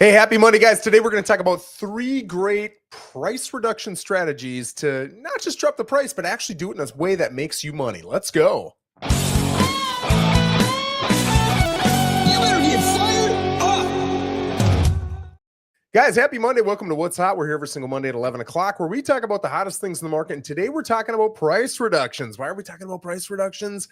Hey, happy Monday, guys. Today we're going to talk about 3 great price reduction strategies to not just drop the price, but actually do it in a way that makes you money. Let's go. You better get fired up. Guys, happy Monday. Welcome to What's Hot. We're here every single Monday at 11 o'clock where we talk about the hottest things in the market. And today we're talking about price reductions. Why are we talking about price reductions?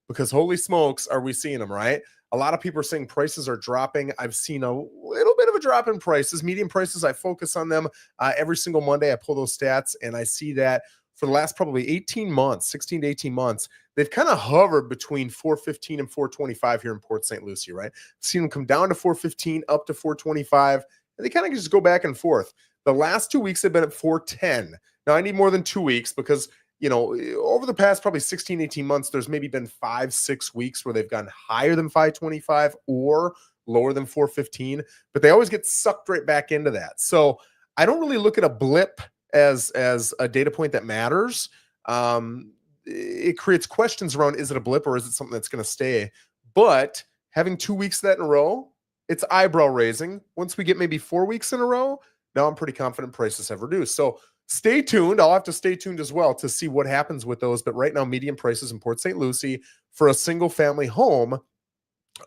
Because holy smokes, are we seeing them, right? A lot of people are saying prices are dropping. I've seen a little bit of a drop in prices. Median prices, I focus on them every single Monday. I pull those stats, and I see that for the last probably 18 months, 16 to 18 months, they've kind of hovered between 415 and 425 here in Port St. Lucie, right? Seen them come down to 415, up to 425, and they kind of just go back and forth. The last 2 weeks, they've been at 410. Now, I need more than 2 weeks because over the past probably 16, 18 months, there's maybe been 5-6 weeks where they've gone higher than 525 or lower than 415, but they always get sucked right back into that. So I don't really look at a blip as a data point that matters. It creates questions around, is it a blip or is it something that's going to stay? But having 2 weeks of that in a row, it's eyebrow raising. Once we get maybe 4 weeks in a row, now I'm pretty confident prices have reduced. So stay tuned. I'll have to stay tuned as well to see what happens with those. But right now, median prices in Port St. Lucie for a single family home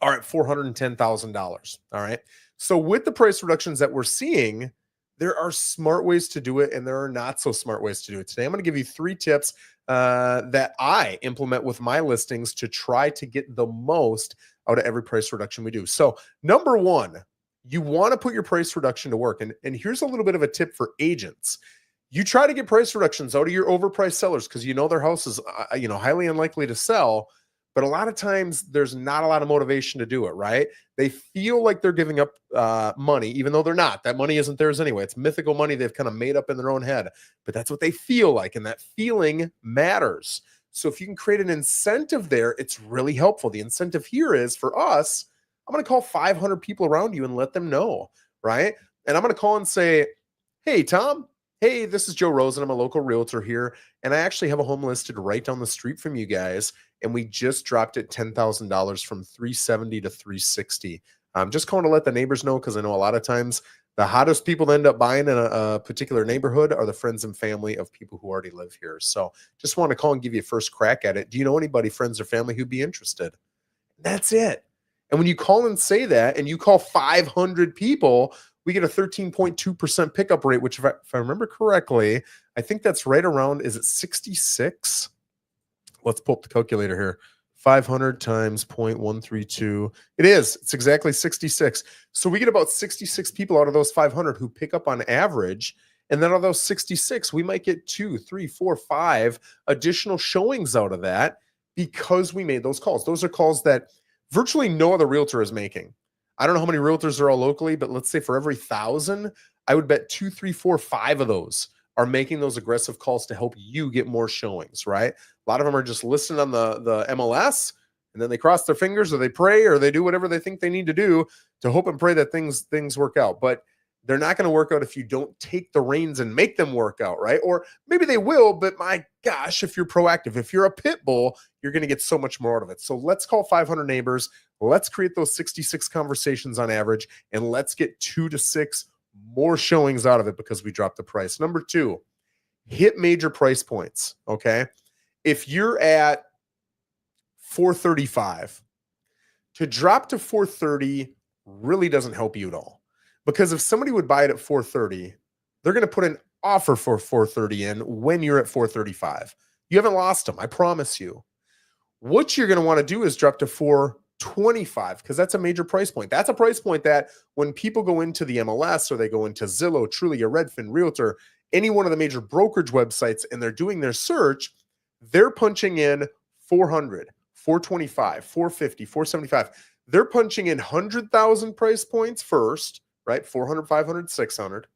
are at $410,000. All right. So with the price reductions that we're seeing, there are smart ways to do it and there are not so smart ways to do it. Today, I'm going to give you 3 tips that I implement with my listings to try to get the most out of every price reduction we do. So number 1, you want to put your price reduction to work. And here's a little bit of a tip for agents. You try to get price reductions out of your overpriced sellers because their house is highly unlikely to sell. But a lot of times there's not a lot of motivation to do it, right? They feel like they're giving up money, even though they're not. That money isn't theirs anyway. It's mythical money they've kind of made up in their own head. But that's what they feel like, and that feeling matters. So if you can create an incentive there, it's really helpful. The incentive here is for us, I'm going to call 500 people around you and let them know, right? And I'm going to call and say, hey, Tom, hey, this is Joe Rosen. I'm a local realtor here, and I actually have a home listed right down the street from you guys, and we just dropped it $10,000 from 370 to 360. I'm just calling to let the neighbors know because I know a lot of times the hottest people that end up buying in a particular neighborhood are the friends and family of people who already live here. So just want to call and give you a first crack at it. Do you know anybody, friends or family, who'd be interested? That's it. And when you call and say that, and you call 500 people, we get a 13.2% pickup rate, which if I remember correctly, I think that's right around, is it 66? Let's pull up the calculator here. 500 times 0.132. It is. It's exactly 66. So we get about 66 people out of those 500 who pick up on average. And then out of those 66, we might get 2, 3, 4, 5 additional showings out of that because we made those calls. Those are calls that virtually no other realtor is making. I don't know how many realtors are all locally, but let's say for every 1,000, I would bet 2, 3, 4, 5 of those are making those aggressive calls to help you get more showings, right? A lot of them are just listed on the MLS, and then they cross their fingers or they pray or they do whatever they think they need to do to hope and pray that things work out. But they're not going to work out if you don't take the reins and make them work out, right? Or maybe they will, but my gosh, if you're proactive, if you're a pit bull, you're going to get so much more out of it. So let's call 500 neighbors. Let's create those 66 conversations on average, and let's get 2 to 6 more showings out of it because we dropped the price. Number 2, hit major price points, okay? If you're at 435, to drop to 430 really doesn't help you at all. Because if somebody would buy it at 430, they're going to put an offer for 430 in when you're at 435. You haven't lost them, I promise you. What you're going to want to do is drop to 425 because that's a major price point. That's a price point that when people go into the MLS or they go into Zillow, Trulia, Redfin, Realtor, any one of the major brokerage websites, and they're doing their search, they're punching in 400, 425, 450, 475. They're punching in 100,000 price points first, right? 400, 500, 600.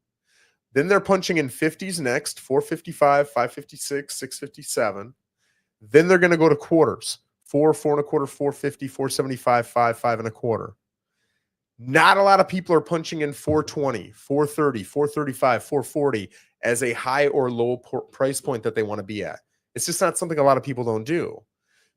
Then they're punching in 50s next, 455, 556, 657. Then they're going to go to quarters, 4, 4.25, 450, 475, 5 and a quarter. Not a lot of people are punching in 420, 430, 435, 440 as a high or low price point that they want to be at. It's just not something a lot of people don't do.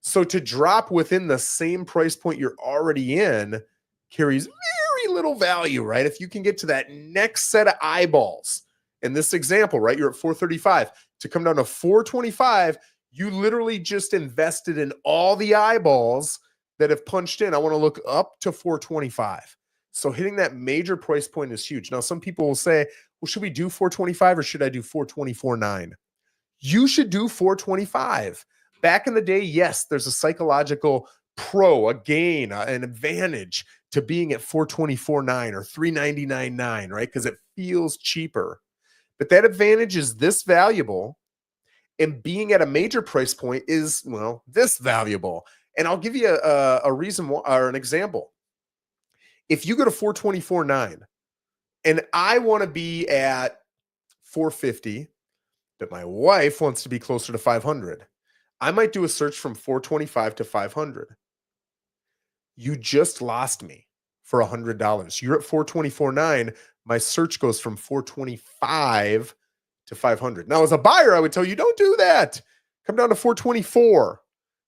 So to drop within the same price point you're already in carries very little value, right? If you can get to that next set of eyeballs, in this example, right, you're at 435, to come down to 425, you literally just invested in all the eyeballs that have punched in. I want to look up to 425. So hitting that major price point is huge. Now, some people will say, well, should we do 425 or should I do 424.9? You should do 425. Back in the day, yes, there's a psychological a gain, an advantage to being at 424.9 or 399.9, right? Because it feels cheaper. But that advantage is this valuable, and being at a major price point is, well, this valuable. And I'll give you a reason or an example. If you go to 424.9 and I want to be at 450, but my wife wants to be closer to 500, I might do a search from 425 to 500. You just lost me for $100. You're at 424.9. My search goes from 425 to 500. Now, as a buyer, I would tell you, don't do that. Come down to 424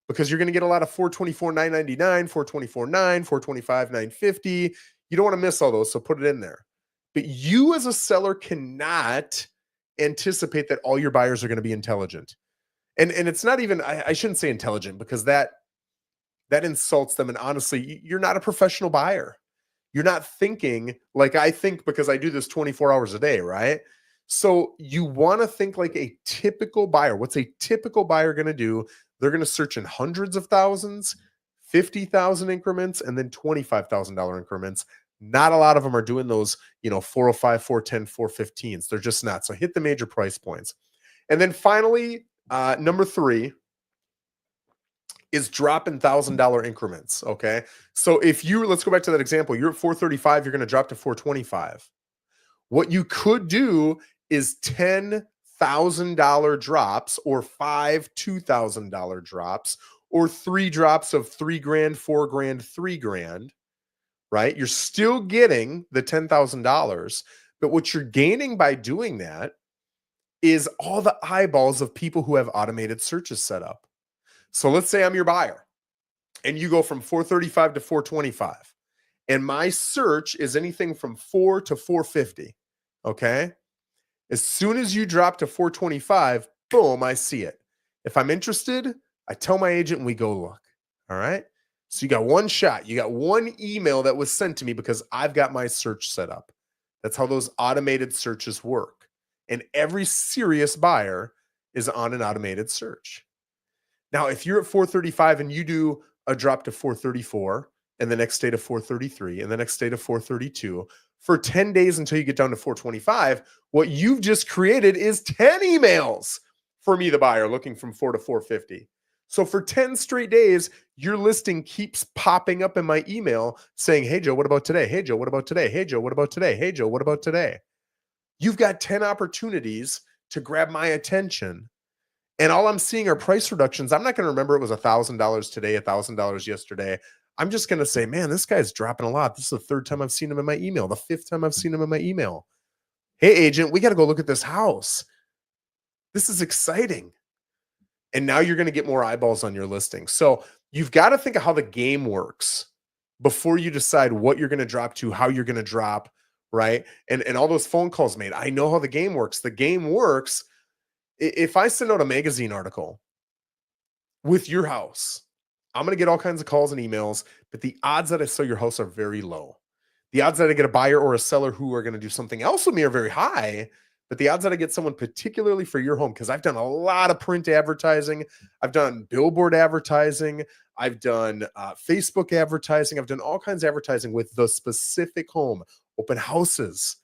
because you're going to get a lot of 424.999, 424.9, 425.950. You don't want to miss all those, so put it in there. But you as a seller cannot anticipate that all your buyers are going to be intelligent. And it's not even, I shouldn't say intelligent because that insults them. And honestly, you're not a professional buyer. You're not thinking like I think because I do this 24 hours a day, right? So you want to think like a typical buyer. What's a typical buyer going to do? They're going to search in hundreds of thousands, 50,000 increments, and then $25,000 increments. Not a lot of them are doing those, 405, 410, 415s. They're just not. So hit the major price points. And then finally, number 3 is dropping $1,000 increments. Okay. So let's go back to that example. You're at 435, you're going to drop to 425. What you could do is $10,000 drops or 5 $2,000 drops or 3 drops of $3,000, $4,000, $3,000, right? You're still getting the $10,000, but what you're gaining by doing that is all the eyeballs of people who have automated searches set up. So let's say I'm your buyer and you go from 435 to 425 and my search is anything from 4 to 450. Okay. As soon as you drop to 425, boom, I see it. If I'm interested, I tell my agent and we go look. All right. So you got one shot. You got one email that was sent to me because I've got my search set up. That's how those automated searches work. And every serious buyer is on an automated search. Now, if you're at 435 and you do a drop to 434 and the next day to 433 and the next day to 432 for 10 days until you get down to 425, what you've just created is 10 emails for me, the buyer, looking from 4 to 450. So for 10 straight days, your listing keeps popping up in my email saying, hey, Joe, what about today? Hey, Joe, what about today? Hey, Joe, what about today? Hey, Joe, what about today? You've got 10 opportunities to grab my attention. And all I'm seeing are price reductions. I'm not going to remember it was $1,000 today, $1,000 yesterday. I'm just going to say, man, this guy's dropping a lot. This is the 3rd time I've seen him in my email, the 5th time I've seen him in my email. Hey, agent, we got to go look at this house. This is exciting. And now you're going to get more eyeballs on your listing. So you've got to think of how the game works before you decide what you're going to drop to, how you're going to drop, right? And all those phone calls made. I know how the game works. The game works. If I send out a magazine article with your house, I'm going to get all kinds of calls and emails, but the odds that I sell your house are very low. The odds that I get a buyer or a seller who are going to do something else with me are very high, but the odds that I get someone particularly for your home, because I've done a lot of print advertising, I've done billboard advertising, I've done Facebook advertising, I've done all kinds of advertising with the specific home, open houses.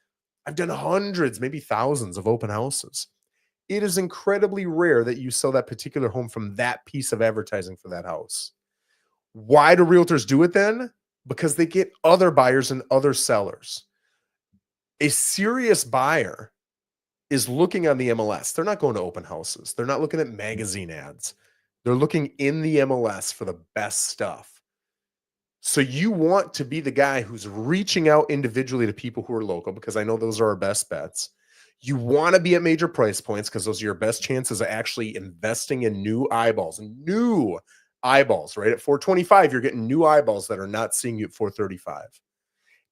I've done hundreds, maybe thousands of open houses. It is incredibly rare that you sell that particular home from that piece of advertising for that house. Why do realtors do it then? Because they get other buyers and other sellers. A serious buyer is looking on the MLS. They're not going to open houses. They're not looking at magazine ads. They're looking in the MLS for the best stuff. So you want to be the guy who's reaching out individually to people who are local, because I know those are our best bets. You want to be at major price points because those are your best chances of actually investing in new eyeballs, right? At 425, you're getting new eyeballs that are not seeing you at 435.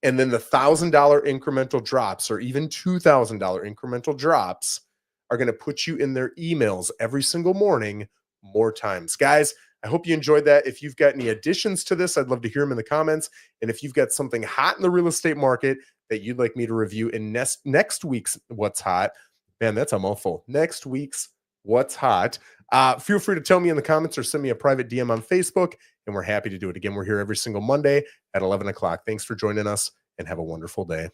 And then the $1,000 incremental drops, or even $2,000 incremental drops, are going to put you in their emails every single morning more times. Guys, I hope you enjoyed that. If you've got any additions to this, I'd love to hear them in the comments. And if you've got something hot in the real estate market that you'd like me to review in next week's What's Hot, man, that's a mouthful. Next week's What's Hot, feel free to tell me in the comments or send me a private DM on Facebook, and we're happy to do it. Again, we're here every single Monday at 11 o'clock. Thanks for joining us, and have a wonderful day.